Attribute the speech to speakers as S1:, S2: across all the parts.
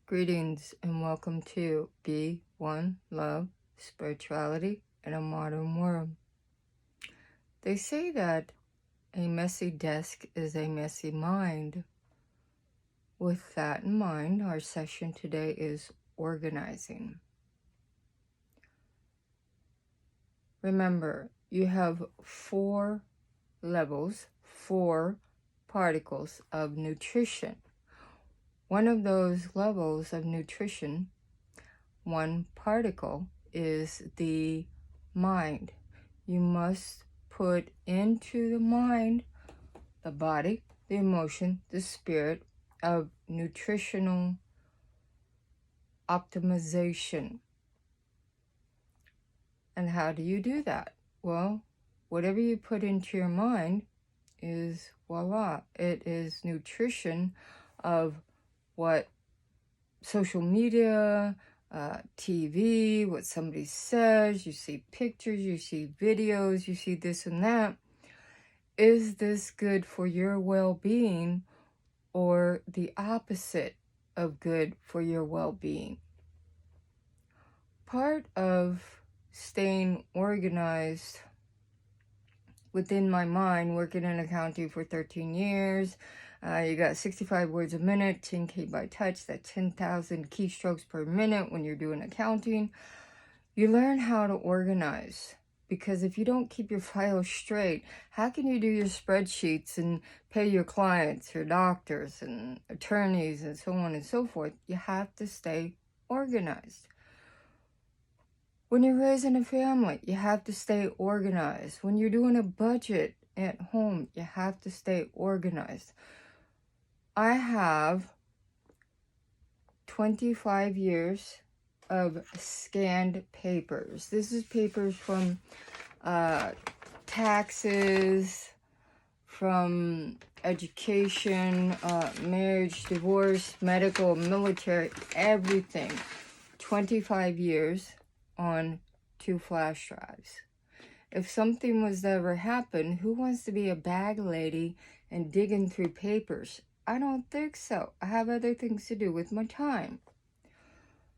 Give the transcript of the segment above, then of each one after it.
S1: Greetings and welcome to Be One Love, Spirituality in a Modern World. They say that a messy desk is a messy mind. With that in mind, our session today is organizing. Remember, you have 4 levels, 4 particles of nutrition. One of those levels of nutrition, one particle, is the mind. You must put into the mind, the body, the emotion, the spirit of nutritional optimization. And how do you do that? Well, whatever you put into your mind is voila. It is nutrition of what social media, TV, what somebody says, you see pictures, you see videos, you see this and that. Is this good for your well-being or the opposite of good for your well-being? Part of staying organized within my mind, working in accounting for 13 years, you got 65 words a minute, 10K by touch, that's 10,000 keystrokes per minute when you're doing accounting. You learn how to organize, because if you don't keep your files straight, how can you do your spreadsheets and pay your clients, your doctors and attorneys and so on and so forth? You have to stay organized. When you're raising a family, you have to stay organized. When you're doing a budget at home, you have to stay organized. I have 25 years of scanned papers. This is papers from taxes, from education, marriage, divorce, medical, military, everything. 25 years on 2 flash drives. If something was to ever happen, who wants to be a bag lady and digging through papers? I don't think so. I have other things to do with my time.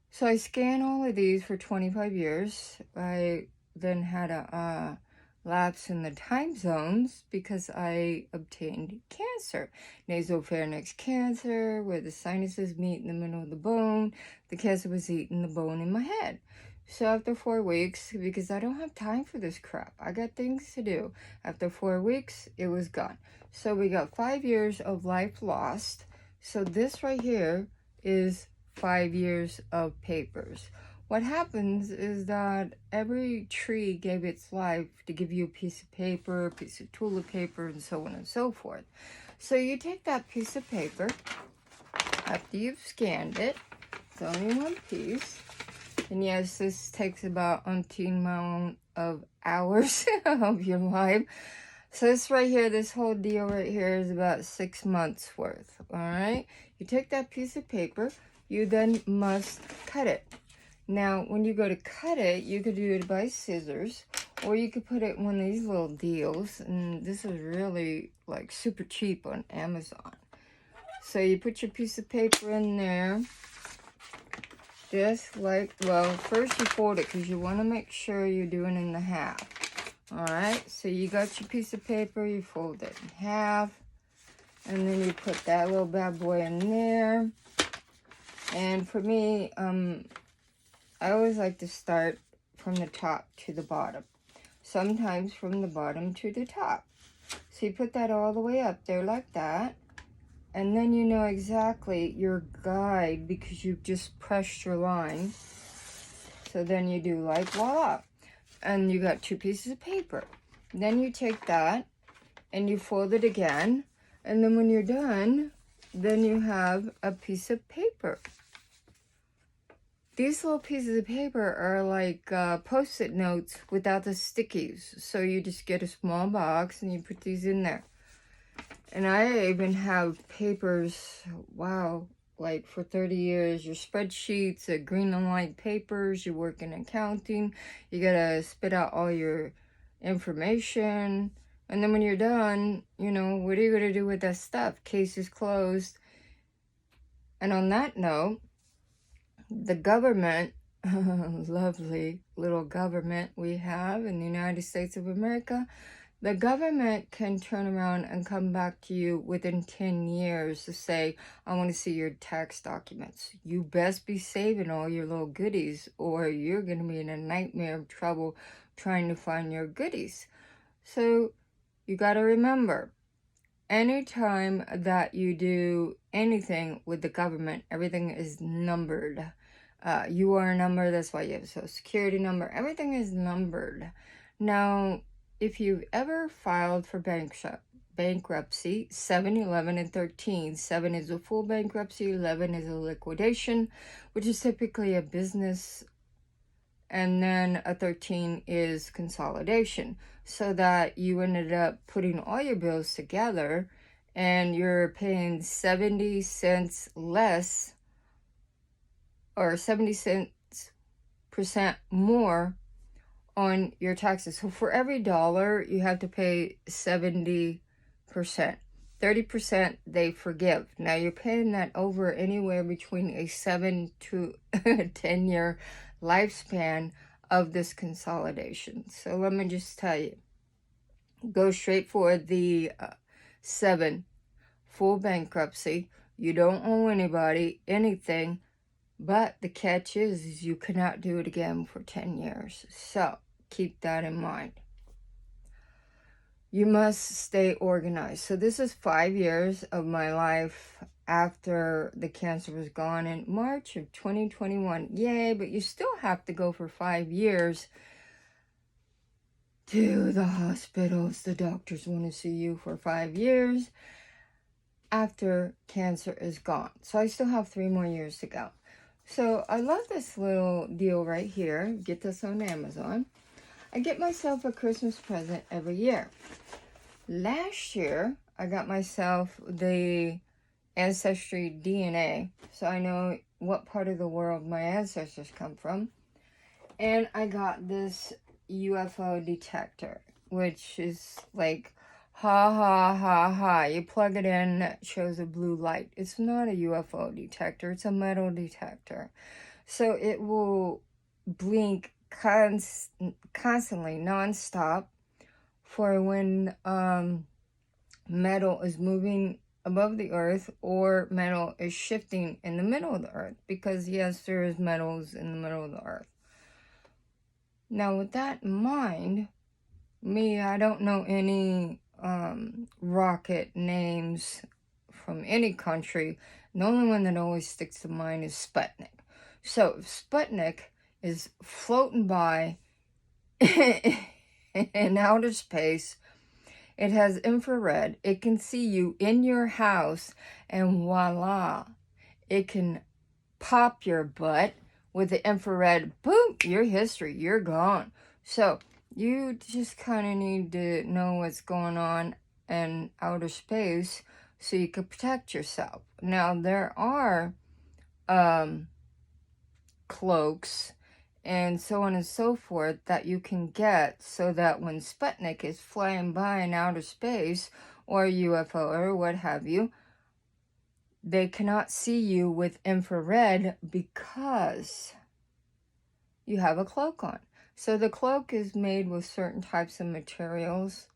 S1: So I scanned all of these for 25 years. I then had a lapse in the time zones because I obtained cancer. Nasopharynx cancer, where the sinuses meet in the middle of the bone. The cancer was eating the bone in my head. So after 4 weeks, because I don't have time for this crap, I got things to do. After 4 weeks, it was gone. So we got 5 years of life lost. So this right here is 5 years of papers. What happens is that every tree gave its life to give you a piece of paper, a piece of toilet paper, and so on and so forth. So you take that piece of paper, after you've scanned it, it's only one piece. And yes, this takes about umpteen amount of hours of your life. So this right here, this whole deal right here is about 6 months worth, all right? You take that piece of paper, you then must cut it. Now, when you go to cut it, you could do it by scissors, or you could put it in one of these little deals, and this is really like super cheap on Amazon. So you put your piece of paper in there, just like, well, first you fold it because you want to make sure you're doing it in the half. All right, so you got your piece of paper, you fold it in half, and then you put that little bad boy in there. And for me, I always like to start from the top to the bottom. Sometimes from the bottom to the top. So you put that all the way up there like that. And then you know exactly your guide because you've just pressed your line. So then you do like voila. And you got 2 pieces of paper. Then you take that and you fold it again. And then when you're done, then you have a piece of paper. These little pieces of paper are like Post-it notes without the stickies. So you just get a small box and you put these in there. And I even have papers, wow, like for 30 years, your spreadsheets, green and white papers, you work in accounting, you gotta spit out all your information. And then when you're done, you know, what are you gonna do with that stuff? Case is closed. And on that note, the government, lovely little government we have in the United States of America, the government can turn around and come back to you within 10 years to say, I want to see your tax documents. You best be saving all your little goodies, or you're going to be in a nightmare of trouble trying to find your goodies. So you got to remember, anytime that you do anything with the government, everything is numbered. You are a number, that's why you have a social security number. Everything is numbered. Now, if you've ever filed for bankruptcy, 7, 11, and 13. 7 is a full bankruptcy, 11 is a liquidation, which is typically a business, and then a 13 is consolidation, so that you ended up putting all your bills together and you're paying 70 cents less, or 70 cents percent more on your taxes. So for every dollar, you have to pay 70%. 30% they forgive. Now you're paying that over anywhere between a 7 to 10 year lifespan of this consolidation. So let me just tell you, go straight for the 7, full bankruptcy. You don't owe anybody anything. But the catch is you cannot do it again for 10 years. So keep that in mind. You must stay organized. So this is 5 years of my life after the cancer was gone in March of 2021. Yay, but you still have to go for 5 years to the hospitals. The doctors want to see you for 5 years after cancer is gone. So I still have 3 more years to go. So I love this little deal right here. Get this on Amazon. I get myself a Christmas present every year. Last year, I got myself the Ancestry DNA, so I know what part of the world my ancestors come from. And I got this UFO detector, which is like, ha ha ha ha. You plug it in, it shows a blue light. It's not a UFO detector, it's a metal detector. So it will blink constantly, non-stop, for when metal is moving above the earth or metal is shifting in the middle of the earth. Because yes, there is metals in the middle of the earth. Now with that in mind, I don't know any rocket names from any country. The only one that always sticks to mind is Sputnik. So if Sputnik is floating by in outer space, it has infrared, it can see you in your house, and voila, it can pop your butt with the infrared. Boom, your history, you're gone. So you just kind of need to know what's going on in outer space so you can protect yourself. Now, there are cloaks and so on and so forth that you can get so that when Sputnik is flying by in outer space, or UFO or what have you, they cannot see you with infrared because you have a cloak on. So the cloak is made with certain types of materials,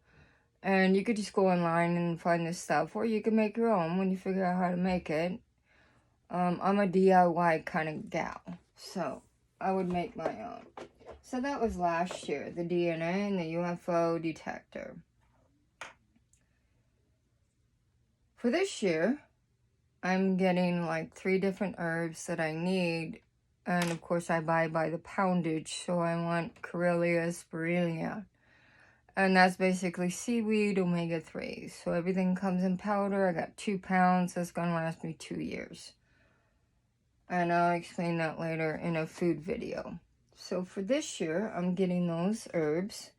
S1: and you could just go online and find this stuff, or you can make your own when you figure out how to make it. I'm a DIY kind of gal, so I would make my own. So that was last year, the DNA and the UFO detector. For this year, I'm getting like 3 different herbs that I need. And of course I buy by the poundage, so I want Corellia spirulina. And that's basically seaweed omega-3. So everything comes in powder. I got 2 pounds. That's going to last me 2 years. And I'll explain that later in a food video. So for this year, I'm getting those herbs.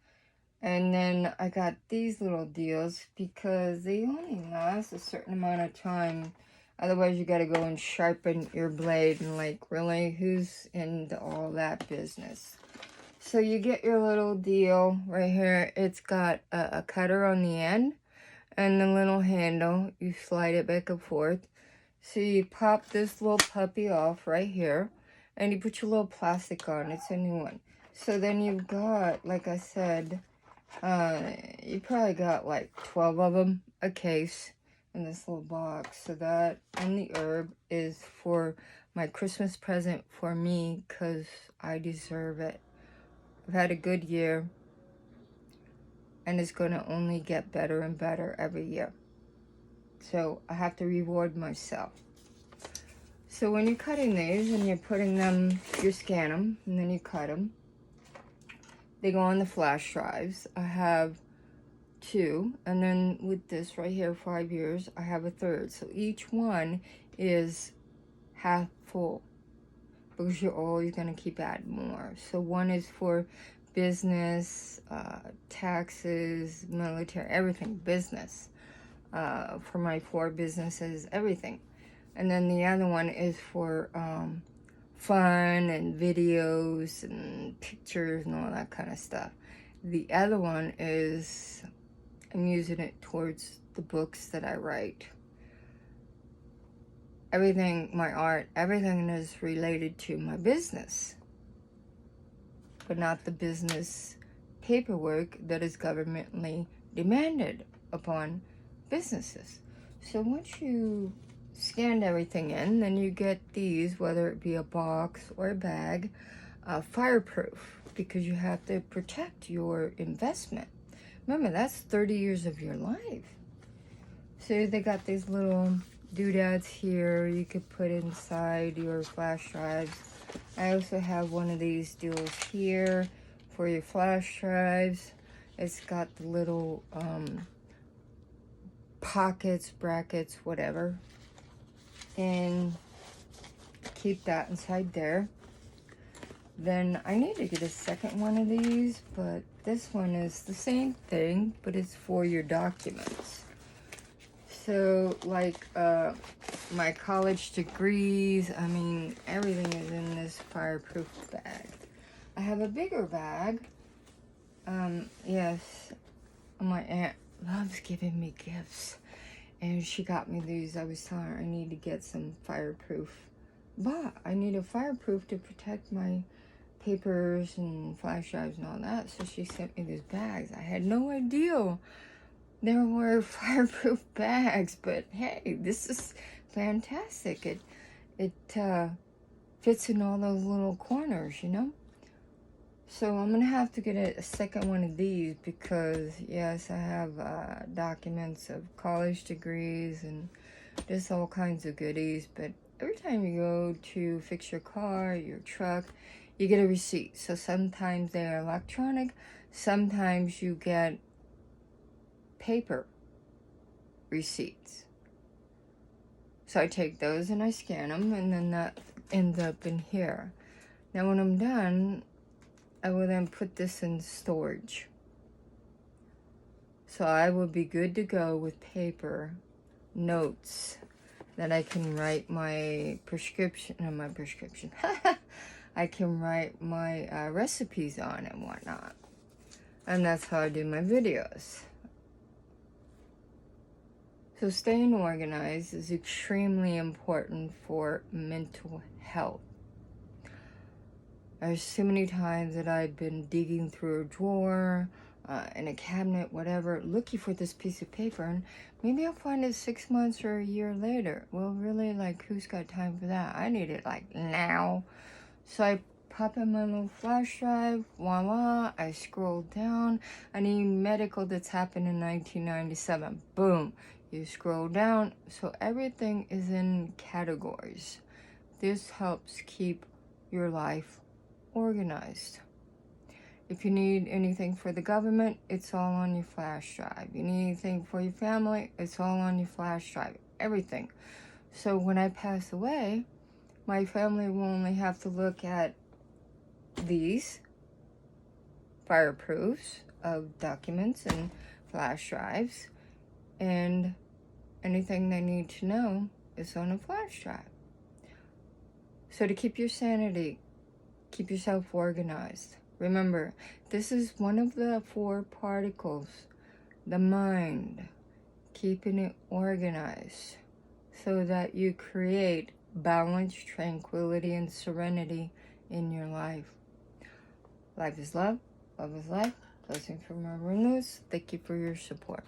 S1: And then I got these little deals because they only last a certain amount of time. Otherwise, you got to go and sharpen your blade. And like, really, who's into all that business? So you get your little deal right here. It's got a cutter on the end and the little handle. You slide it back and forth. So you pop this little puppy off right here. And you put your little plastic on. It's a new one. So then you've got, like I said, you probably got like 12 of them, a case in this little box. So that and the herb is for my Christmas present for me, because I deserve it. I've had a good year, and it's going to only get better and better every year. So I have to reward myself. So when you're cutting these and you're putting them, you scan them and then you cut them. They go on the flash drives. I have 2, and then with this right here, 5 years, I have a 3rd. So each one is half full, because you're always going to keep adding more. So one is for business, taxes, military, everything, business. For my 4 businesses, everything. And then the other one is for fun and videos and pictures and all that kind of stuff. The other one is, I'm using it towards the books that I write. Everything, my art, everything is related to my business, but not the business paperwork that is governmentally demanded upon businesses. So once you scanned everything in, then you get these, whether it be a box or a bag, fireproof, because you have to protect your investment. Remember, that's 30 years of your life. So they got these little doodads here you could put inside your flash drives. I also have one of these deals here for your flash drives. It's got the little pockets, brackets, whatever, and keep that inside there. Then I need to get a second one of these, but this one is the same thing, but it's for your documents. So like my college degrees, I mean, everything is in this fireproof bag. I have a bigger bag. Yes, my aunt loves giving me gifts, and she got me these. I was telling her I need to get some fireproof, but I need a fireproof to protect my papers and flash drives and all that. So she sent me these bags. I had no idea there were fireproof bags, but hey, this is fantastic. It fits in all those little corners, you know. So I'm gonna have to get a second one of these, because yes, I have documents of college degrees and just all kinds of goodies. But every time you go to fix your car, your truck, you get a receipt. So sometimes they're electronic, sometimes you get paper receipts. So I take those and I scan them, and then that ends up in here. Now when I'm done, I will then put this in storage. So I will be good to go with paper, notes, that I can write my prescription, I can write my recipes on and whatnot. And that's how I do my videos. So staying organized is extremely important for mental health. There's so many times that I've been digging through a drawer, in a cabinet, whatever, looking for this piece of paper, and maybe I'll find it 6 months or a year later. Well, really, like, who's got time for that? I need it, like, now. So I pop in my little flash drive, voila, I scroll down. I need medical that's happened in 1997. Boom. You scroll down. So everything is in categories. This helps keep your life organized. If you need anything for the government, it's all on your flash drive. You need anything for your family, it's all on your flash drive. Everything. So when I pass away, my family will only have to look at these fireproofs of documents and flash drives, and anything they need to know is on a flash drive. So to keep your sanity, keep yourself organized. Remember, this is one of the 4 particles, the mind, keeping it organized so that you create balance, tranquility, and serenity in your life. Life is love. Love is life. Blessings from Reverend Lewis. Thank you for your support.